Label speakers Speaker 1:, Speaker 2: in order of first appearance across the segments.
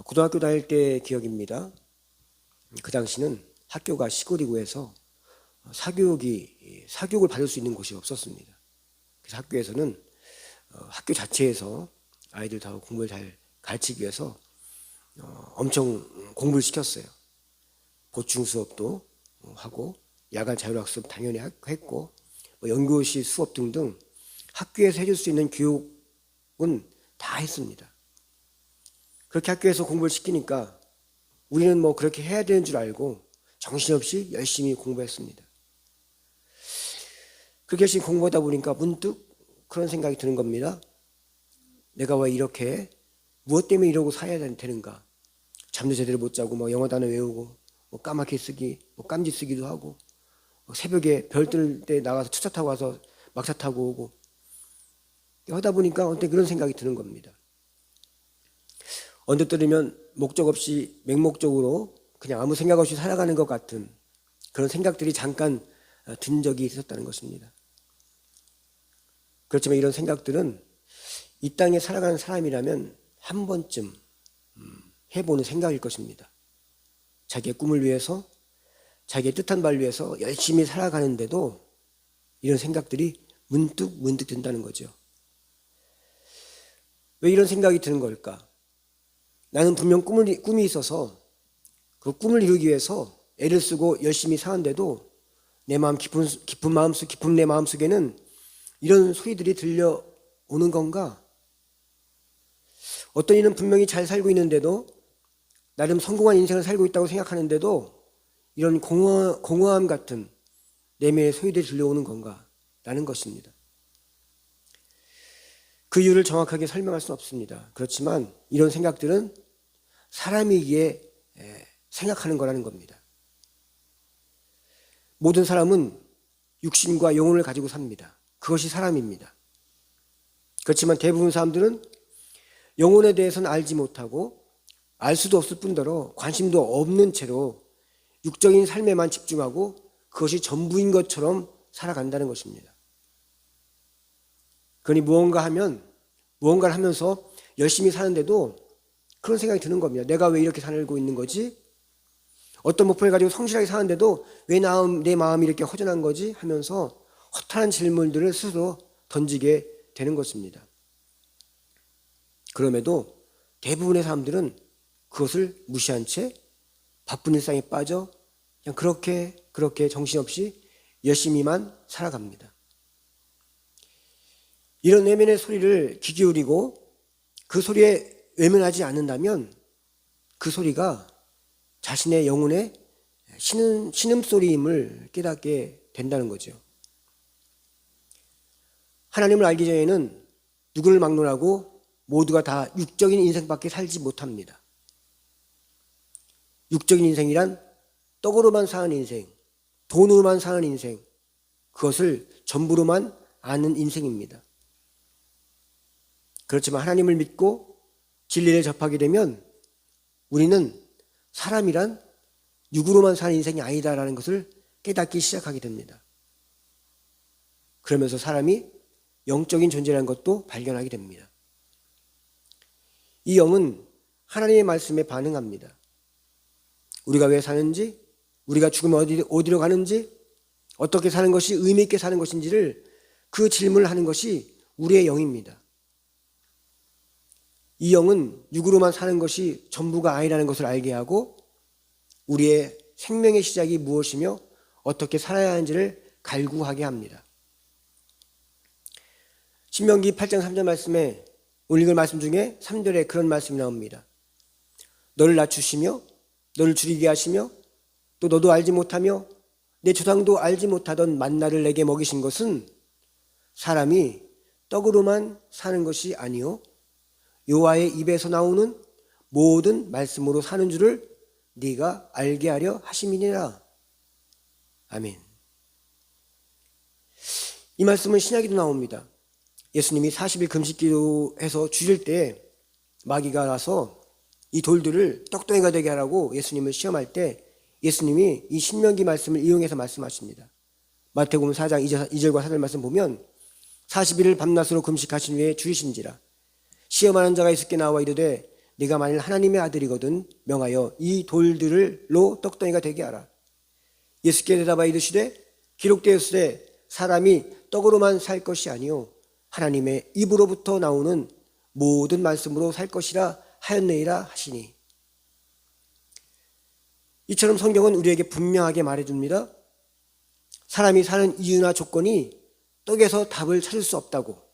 Speaker 1: 고등학교 다닐 때 기억입니다. 그 당시는 학교가 시골이고 해서 사교육을 받을 수 있는 곳이 없었습니다. 그래서 학교에서는 학교 자체에서 아이들 다 공부를 잘 가르치기 위해서 엄청 공부를 시켰어요. 보충 수업도 하고 야간 자율학습 당연히 했고 연구시 수업 등등 학교에서 해줄 수 있는 교육은 다 했습니다. 그렇게 학교에서 공부를 시키니까 우리는 그렇게 해야 되는 줄 알고 정신없이 열심히 공부했습니다. 그렇게 열심히 공부하다 보니까 문득 그런 생각이 드는 겁니다. 내가 왜 이렇게 무엇 때문에 이러고 살아야 되는가? 잠도 제대로 못 자고 영어 단어 외우고 까맣게 쓰기, 깜지 쓰기도 하고 새벽에 별 뜰 때 나가서 투차 타고 와서 막차 타고 오고 하다 보니까 어때 그런 생각이 드는 겁니다. 언뜻 들으면 목적 없이 맹목적으로 그냥 아무 생각 없이 살아가는 것 같은 그런 생각들이 잠깐 든 적이 있었다는 것입니다. 그렇지만 이런 생각들은 이 땅에 살아가는 사람이라면 한 번쯤 해보는 생각일 것입니다. 자기의 꿈을 위해서, 자기의 뜻한 바를 위해서 열심히 살아가는데도 이런 생각들이 문득 든다는 거죠. 왜 이런 생각이 드는 걸까? 나는 분명 꿈이 있어서 그 꿈을 이루기 위해서 애를 쓰고 열심히 사는데도 내 마음 깊은 내 마음속에는 이런 소리들이 들려오는 건가? 어떤 이는 분명히 잘 살고 있는데도 나름 성공한 인생을 살고 있다고 생각하는데도 이런 공허함 같은 내면의 소리들이 들려오는 건가? 라는 것입니다. 그 이유를 정확하게 설명할 수는 없습니다. 그렇지만 이런 생각들은 사람이기에 생각하는 거라는 겁니다. 모든 사람은 육신과 영혼을 가지고 삽니다. 그것이 사람입니다. 그렇지만 대부분 사람들은 영혼에 대해서는 알지 못하고 알 수도 없을 뿐더러 관심도 없는 채로 육적인 삶에만 집중하고 그것이 전부인 것처럼 살아간다는 것입니다. 그러니 무언가를 하면서 열심히 사는데도 그런 생각이 드는 겁니다. 내가 왜 이렇게 살고 있는 거지? 어떤 목표를 가지고 성실하게 사는데도 왜 내 마음이 이렇게 허전한 거지? 하면서 허탈한 질문들을 스스로 던지게 되는 것입니다. 그럼에도 대부분의 사람들은 그것을 무시한 채 바쁜 일상에 빠져 그냥 그렇게 정신없이 열심히만 살아갑니다. 이런 내면의 소리를 귀 기울이고 그 소리에 외면하지 않는다면 그 소리가 자신의 영혼의 신음소리임을 깨닫게 된다는 거죠. 하나님을 알기 전에는 누구를 막론하고 모두가 다 육적인 인생밖에 살지 못합니다. 육적인 인생이란 떡으로만 사는 인생, 돈으로만 사는 인생, 그것을 전부로만 아는 인생입니다. 그렇지만 하나님을 믿고 진리를 접하게 되면 우리는 사람이란 육으로만 사는 인생이 아니다라는 것을 깨닫기 시작하게 됩니다. 그러면서 사람이 영적인 존재라는 것도 발견하게 됩니다. 이 영은 하나님의 말씀에 반응합니다. 우리가 왜 사는지, 우리가 죽으면 어디로 가는지, 어떻게 사는 것이 의미 있게 사는 것인지를 그 질문을 하는 것이 우리의 영입니다. 이 영은 육으로만 사는 것이 전부가 아니라는 것을 알게 하고 우리의 생명의 시작이 무엇이며 어떻게 살아야 하는지를 갈구하게 합니다. 신명기 8장 3절 말씀에 오늘 읽은 말씀 중에 3절에 그런 말씀이 나옵니다. 너를 낮추시며 너를 줄이게 하시며 또 너도 알지 못하며 내 조상도 알지 못하던 만나를 내게 먹이신 것은 사람이 떡으로만 사는 것이 아니요 여호와의 입에서 나오는 모든 말씀으로 사는 줄을 네가 알게 하려 하심이니라. 아멘. 이 말씀은 신약에도 나옵니다. 예수님이 40일 금식기도해서 주실 때 마귀가 와서 이 돌들을 떡덩이가 되게 하라고 예수님을 시험할 때 예수님이 이 신명기 말씀을 이용해서 말씀하십니다. 마태복음 4장 2절과 4절 말씀 보면 40일을 밤낮으로 금식하신 후에 주이신지라 시험하는 자가 있을게 나와 이르되 네가 만일 하나님의 아들이거든 명하여 이 돌들로 떡덩이가 되게 하라. 예수께 대답하여 이르시되 기록되었으되 사람이 떡으로만 살 것이 아니요 하나님의 입으로부터 나오는 모든 말씀으로 살 것이라 하였느니라 하시니. 이처럼 성경은 우리에게 분명하게 말해줍니다. 사람이 사는 이유나 조건이 떡에서 답을 찾을 수 없다고.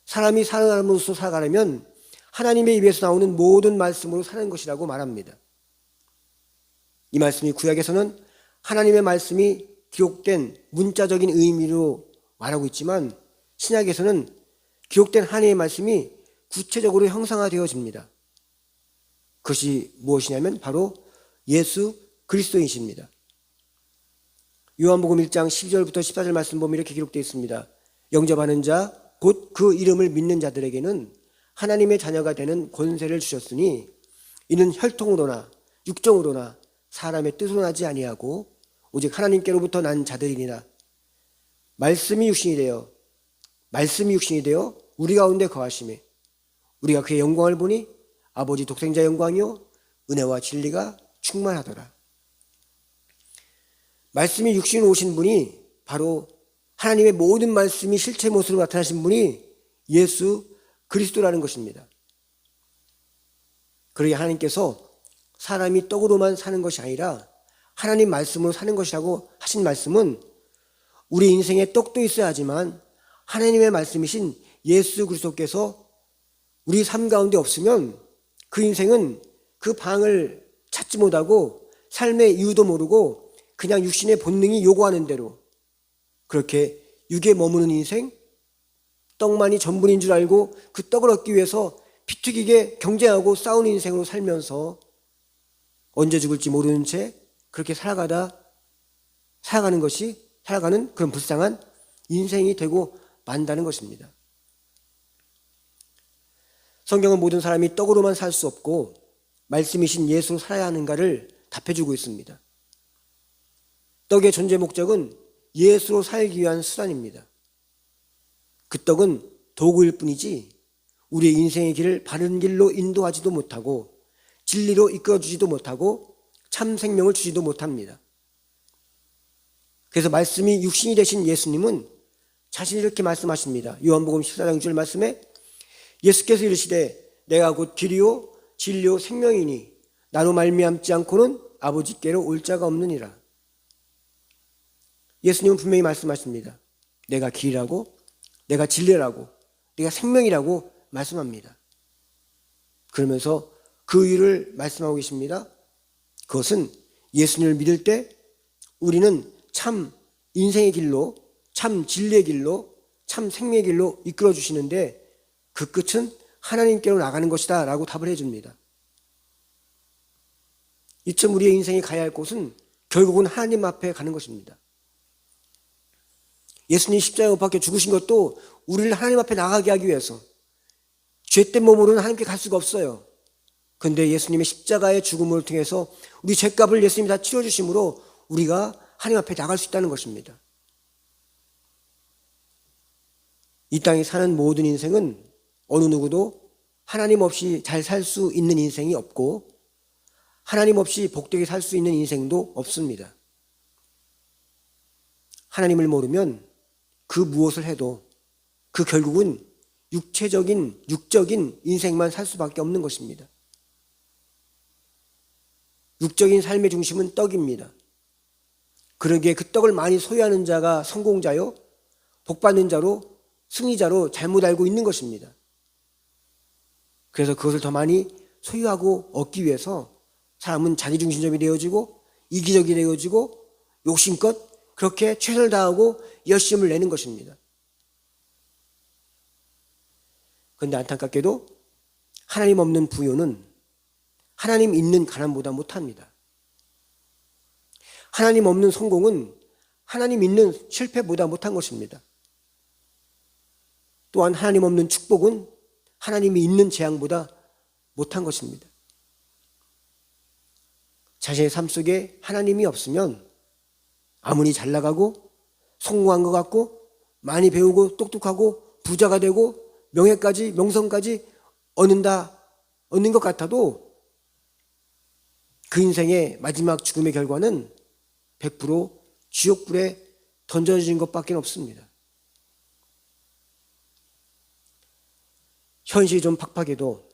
Speaker 1: 사람이 사람으로서 살아가려면 하나님의 입에서 나오는 모든 말씀으로 사는 것이라고 말합니다. 이 말씀이 구약에서는 하나님의 말씀이 기록된 문자적인 의미로 말하고 있지만 신약에서는 기록된 하나님의 말씀이 구체적으로 형상화되어집니다. 그것이 무엇이냐면 바로 예수 그리스도이십니다. 요한복음 1장 12절부터 14절 말씀 보면 이렇게 기록되어 있습니다. 영접하는 자 곧 그 이름을 믿는 자들에게는 하나님의 자녀가 되는 권세를 주셨으니 이는 혈통으로나 육정으로나 사람의 뜻으로 나지 아니하고 오직 하나님께로부터 난 자들이니라. 말씀이 육신이 되어 우리 가운데 거하심에 우리가 그의 영광을 보니 아버지 독생자 영광이요 은혜와 진리가 충만하더라. 말씀이 육신으로 오신 분이 바로 하나님의 모든 말씀이 실체 모습으로 나타나신 분이 예수 그리스도라는 것입니다. 그러기에 하나님께서 사람이 떡으로만 사는 것이 아니라 하나님 말씀으로 사는 것이라고 하신 말씀은 우리 인생에 떡도 있어야 하지만 하나님의 말씀이신 예수 그리스도께서 우리 삶 가운데 없으면 그 인생은 그 방을 찾지 못하고 삶의 이유도 모르고 그냥 육신의 본능이 요구하는 대로 그렇게 육에 머무는 인생, 떡만이 전부인 줄 알고 그 떡을 얻기 위해서 피튀기게 경쟁하고 싸우는 인생으로 살면서 언제 죽을지 모르는 채 그렇게 살아가는 그런 불쌍한 인생이 되고 만다는 것입니다. 성경은 모든 사람이 떡으로만 살 수 없고 말씀이신 예수로 살아야 하는가를 답해주고 있습니다. 떡의 존재 목적은 예수로 살기 위한 수단입니다. 그 떡은 도구일 뿐이지 우리의 인생의 길을 바른 길로 인도하지도 못하고 진리로 이끌어주지도 못하고 참 생명을 주지도 못합니다. 그래서 말씀이 육신이 되신 예수님은 자신이 이렇게 말씀하십니다. 요한복음 14장 6절 말씀에 예수께서 이르시되 내가 곧 길이요 진리요 생명이니 나로 말미암지 않고는 아버지께로 올 자가 없느니라. 예수님은 분명히 말씀하십니다. 내가 길이라고, 내가 진리라고, 내가 생명이라고 말씀합니다. 그러면서 그 이유를 말씀하고 계십니다. 그것은 예수님을 믿을 때 우리는 참 인생의 길로, 참 진리의 길로, 참 생명의 길로 이끌어 주시는데 그 끝은 하나님께로 나가는 것이다 라고 답을 해줍니다. 이처럼 우리의 인생이 가야 할 곳은 결국은 하나님 앞에 가는 것입니다. 예수님 십자가에 못 박혀 죽으신 것도 우리를 하나님 앞에 나가게 하기 위해서 죄된 몸으로는 하나님께 갈 수가 없어요. 그런데 예수님의 십자가의 죽음을 통해서 우리 죄값을 예수님이 다 치러주심으로 우리가 하나님 앞에 나갈 수 있다는 것입니다. 이 땅에 사는 모든 인생은 어느 누구도 하나님 없이 잘 살 수 있는 인생이 없고 하나님 없이 복되게 살 수 있는 인생도 없습니다. 하나님을 모르면 그 무엇을 해도 그 결국은 육적인 인생만 살 수밖에 없는 것입니다. 육적인 삶의 중심은 떡입니다. 그러기에 그 떡을 많이 소유하는 자가 성공자요, 복받는 자로, 승리자로 잘못 알고 있는 것입니다. 그래서 그것을 더 많이 소유하고 얻기 위해서 사람은 자기중심적이 되어지고 이기적이 되어지고 욕심껏 그렇게 최선을 다하고 열심을 내는 것입니다. 그런데 안타깝게도 하나님 없는 부요는 하나님 있는 가난보다 못합니다. 하나님 없는 성공은 하나님 있는 실패보다 못한 것입니다. 또한 하나님 없는 축복은 하나님이 있는 재앙보다 못한 것입니다. 자신의 삶 속에 하나님이 없으면 아무리 잘 나가고 성공한 것 같고 많이 배우고 똑똑하고 부자가 되고 명성까지 얻는다 얻는 것 같아도 그 인생의 마지막 죽음의 결과는 100% 지옥불에 던져진 것밖에 없습니다. 현실이 좀 팍팍해도,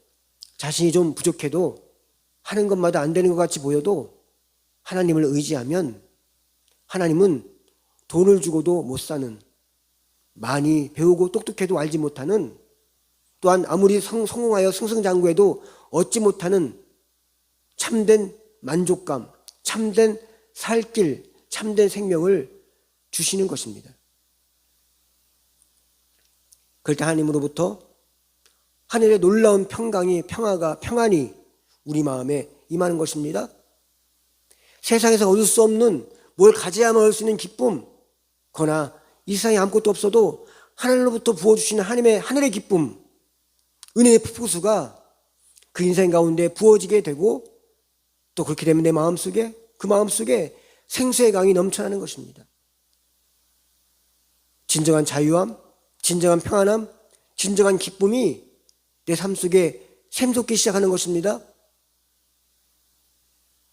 Speaker 1: 자신이 좀 부족해도, 하는 것마다 안 되는 것 같이 보여도 하나님을 의지하면 하나님은 돈을 주고도 못 사는, 많이 배우고 똑똑해도 알지 못하는, 또한 아무리 성공하여 승승장구해도 얻지 못하는 참된 만족감, 참된 살 길, 참된 생명을 주시는 것입니다. 그럴 때 하나님으로부터 하늘의 놀라운 평안이 우리 마음에 임하는 것입니다. 세상에서 얻을 수 없는, 뭘 가져야만 얻을 수 있는 기쁨, 그러나 이 세상에 아무것도 없어도 하늘로부터 부어주시는 하늘의 기쁨, 은혜의 폭포수가 그 인생 가운데 부어지게 되고, 또 그렇게 되면 그 마음속에 생수의 강이 넘쳐나는 것입니다. 진정한 자유함, 진정한 평안함, 진정한 기쁨이 내 삶 속에 샘솟기 시작하는 것입니다.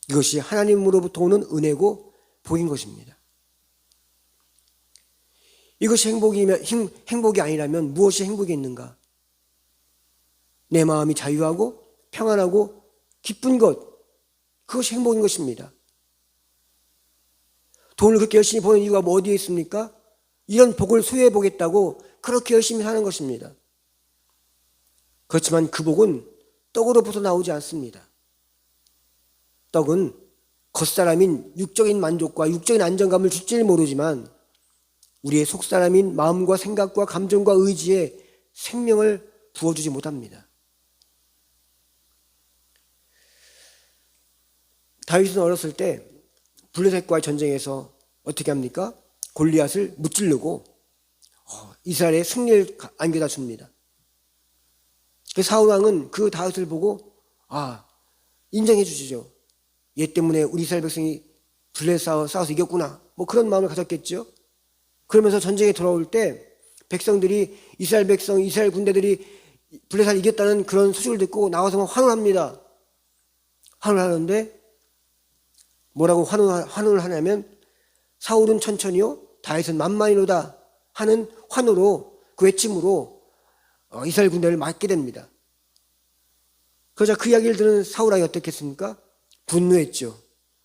Speaker 1: 이것이 하나님으로부터 오는 은혜고 복인 것입니다. 이것이 행복이 아니라면 무엇이 행복이겠는가? 내 마음이 자유하고 평안하고 기쁜 것, 그것이 행복인 것입니다. 돈을 그렇게 열심히 버는 이유가 뭐 어디에 있습니까? 이런 복을 소유해 보겠다고 그렇게 열심히 사는 것입니다. 그렇지만 그 복은 떡으로부터 나오지 않습니다. 떡은 겉사람인 육적인 만족과 육적인 안정감을 줄지를 모르지만 우리의 속사람인 마음과 생각과 감정과 의지에 생명을 부어주지 못합니다. 다윗은 어렸을 때 블레셋과의 전쟁에서 어떻게 합니까? 골리앗을 무찌르고 이스라엘의 승리를 안겨다 줍니다. 사울 왕은 그 다윗을 보고 인정해 주시죠. 얘 때문에 우리 이스라엘 백성이 블레셋 싸워서 이겼구나, 뭐 그런 마음을 가졌겠죠. 그러면서 전쟁에 돌아올 때 백성들이 이스라엘 군대들이 블레셋을 이겼다는 그런 소식을 듣고 나와서 환호합니다. 환호하는데 뭐라고 환호를 하냐면 사울은 천천히요 다윗은 만만히로다 하는 환호로, 그 외침으로 이스라엘 군대를 맞게 됩니다. 그러자 그 이야기를 들은 사울 왕이 어떻겠습니까? 분노했죠.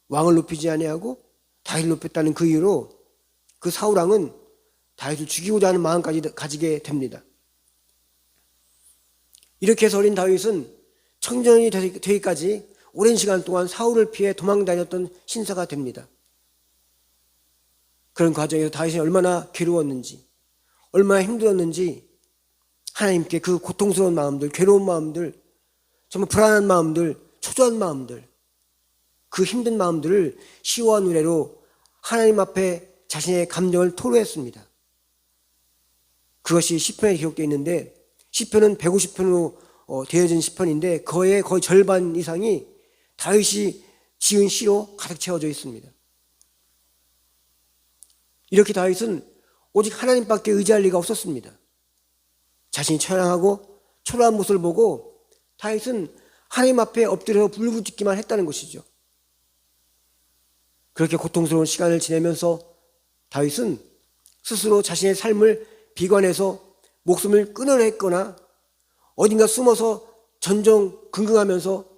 Speaker 1: 왕을 높이지 아니하고 다윗을 높였다는 그 이유로 그 사울 왕은 다윗을 죽이고자 하는 마음까지 가지게 됩니다. 이렇게 해서 어린 다윗은 청년이 되기까지 오랜 시간 동안 사울을 피해 도망다녔던 신사가 됩니다. 그런 과정에서 다윗이 얼마나 괴로웠는지, 얼마나 힘들었는지 하나님께 그 고통스러운 마음들, 괴로운 마음들, 정말 불안한 마음들, 초조한 마음들, 그 힘든 마음들을 시와 노래로 하나님 앞에 자신의 감정을 토로했습니다. 그것이 시편에 기록되어 있는데, 시편은 150편으로 되어진 시편인데 거의 절반 이상이 다윗이 지은 시로 가득 채워져 있습니다. 이렇게 다윗은 오직 하나님밖에 의지할 리가 없었습니다. 자신이 처량하고 초라한 모습을 보고 다윗은 하나님 앞에 엎드려 불부짖기만 했다는 것이죠. 그렇게 고통스러운 시간을 지내면서 다윗은 스스로 자신의 삶을 비관해서 목숨을 끊으려 했거나 어딘가 숨어서 전전긍긍하면서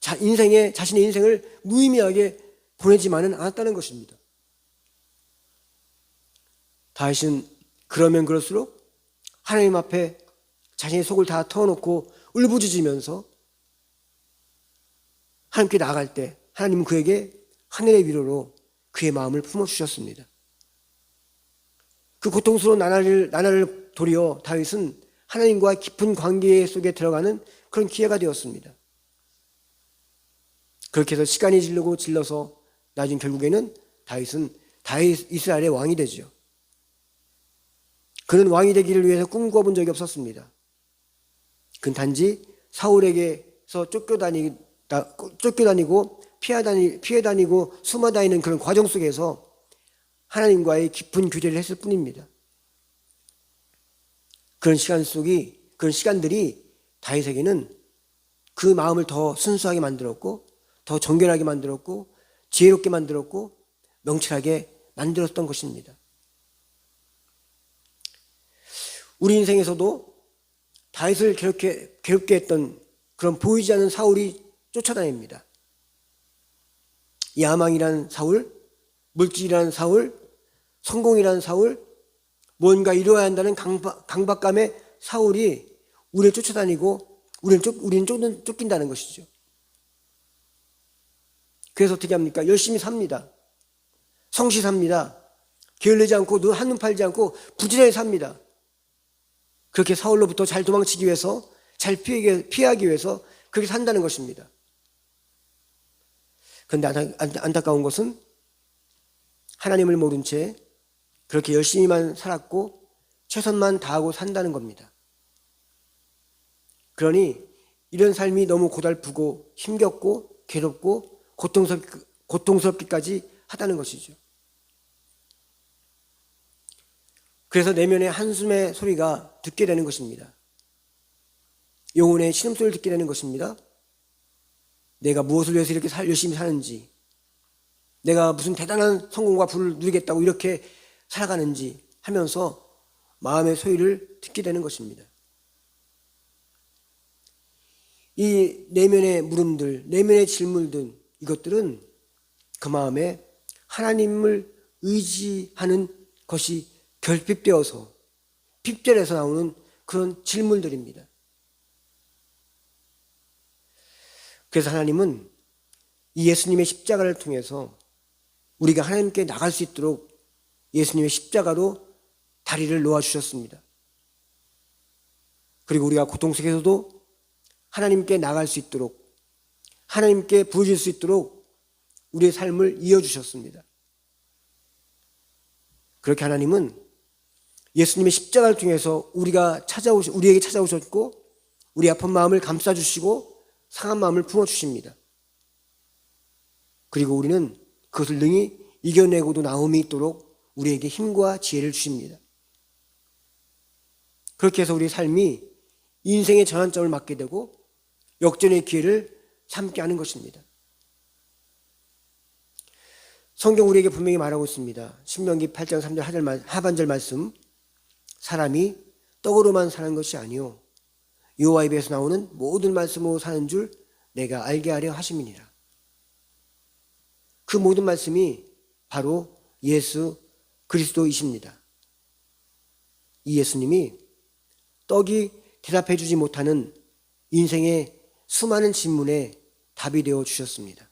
Speaker 1: 자신의 인생을 무의미하게 보내지만은 않았다는 것입니다. 다윗은 그러면 그럴수록 하나님 앞에 자신의 속을 다 털어놓고 울부짖으면서 하나님께 나아갈 때 하나님은 그에게 하늘의 위로로 그의 마음을 품어주셨습니다. 그 고통스러운 나날을 도리어 다윗은 하나님과 깊은 관계 속에 들어가는 그런 기회가 되었습니다. 그렇게 해서 시간이 질러서 나중 결국에는 다윗은 이스라엘의 왕이 되죠. 그는 왕이 되기를 위해서 꿈꿔본 적이 없었습니다. 그는 단지 사울에게서 쫓겨다니고 피해 다니고 숨어 다니는 그런 과정 속에서 하나님과의 깊은 교제를 했을 뿐입니다. 그런 시간들이 다윗에게는 그 마음을 더 순수하게 만들었고, 더 정결하게 만들었고, 지혜롭게 만들었고, 명철하게 만들었던 것입니다. 우리 인생에서도 다윗을 괴롭게 했던 그런 보이지 않는 사울이 쫓아다닙니다. 야망이라는 사울, 물질이라는 사울, 성공이라는 사울, 뭔가 이루어야 한다는 강박감의 사울이 우리를 쫓아다니고 우리는 쫓긴다는 것이죠. 그래서 어떻게 합니까? 열심히 삽니다. 성실 삽니다. 게을르지 않고 한눈 팔지 않고 부지런히 삽니다. 그렇게 사울로부터 잘 도망치기 위해서, 잘 피하기 위해서 그렇게 산다는 것입니다. 그런데 안타까운 것은 하나님을 모른 채 그렇게 열심히만 살았고 최선만 다하고 산다는 겁니다. 그러니 이런 삶이 너무 고달프고 힘겹고 괴롭고 고통스럽기까지 하다는 것이죠. 그래서 내면의 한숨의 소리가 듣게 되는 것입니다. 영혼의 신음소리를 듣게 되는 것입니다. 내가 무엇을 위해서 이렇게 열심히 사는지, 내가 무슨 대단한 성공과 부를 누리겠다고 이렇게 살아가는지 하면서 마음의 소리를 듣게 되는 것입니다. 이 내면의 물음들, 내면의 질문들, 이것들은 그 마음에 하나님을 의지하는 것이 결핍되어서 핍절해서 나오는 그런 질문들입니다. 그래서 하나님은 이 예수님의 십자가를 통해서 우리가 하나님께 나갈 수 있도록 예수님의 십자가로 다리를 놓아주셨습니다. 그리고 우리가 고통 속에서도 하나님께 나갈 수 있도록, 하나님께 부어질 수 있도록 우리의 삶을 이어주셨습니다. 그렇게 하나님은 예수님의 십자가를 통해서 우리에게 찾아오셨고, 우리 아픈 마음을 감싸주시고 상한 마음을 품어주십니다. 그리고 우리는 그것을 능히 이겨내고도 나음이 있도록 우리에게 힘과 지혜를 주십니다. 그렇게 해서 우리의 삶이 인생의 전환점을 맞게 되고 역전의 기회를 삼게 하는 것입니다. 성경 우리에게 분명히 말하고 있습니다. 신명기 8장 3절 하반절 말씀, 사람이 떡으로만 사는 것이 아니요 여호와 입에서 나오는 모든 말씀으로 사는 줄 내가 알게 하려 하심이니라. 그 모든 말씀이 바로 예수 그리스도이십니다. 이 예수님이 떡이 대답해 주지 못하는 인생의 수많은 질문에 답이 되어 주셨습니다.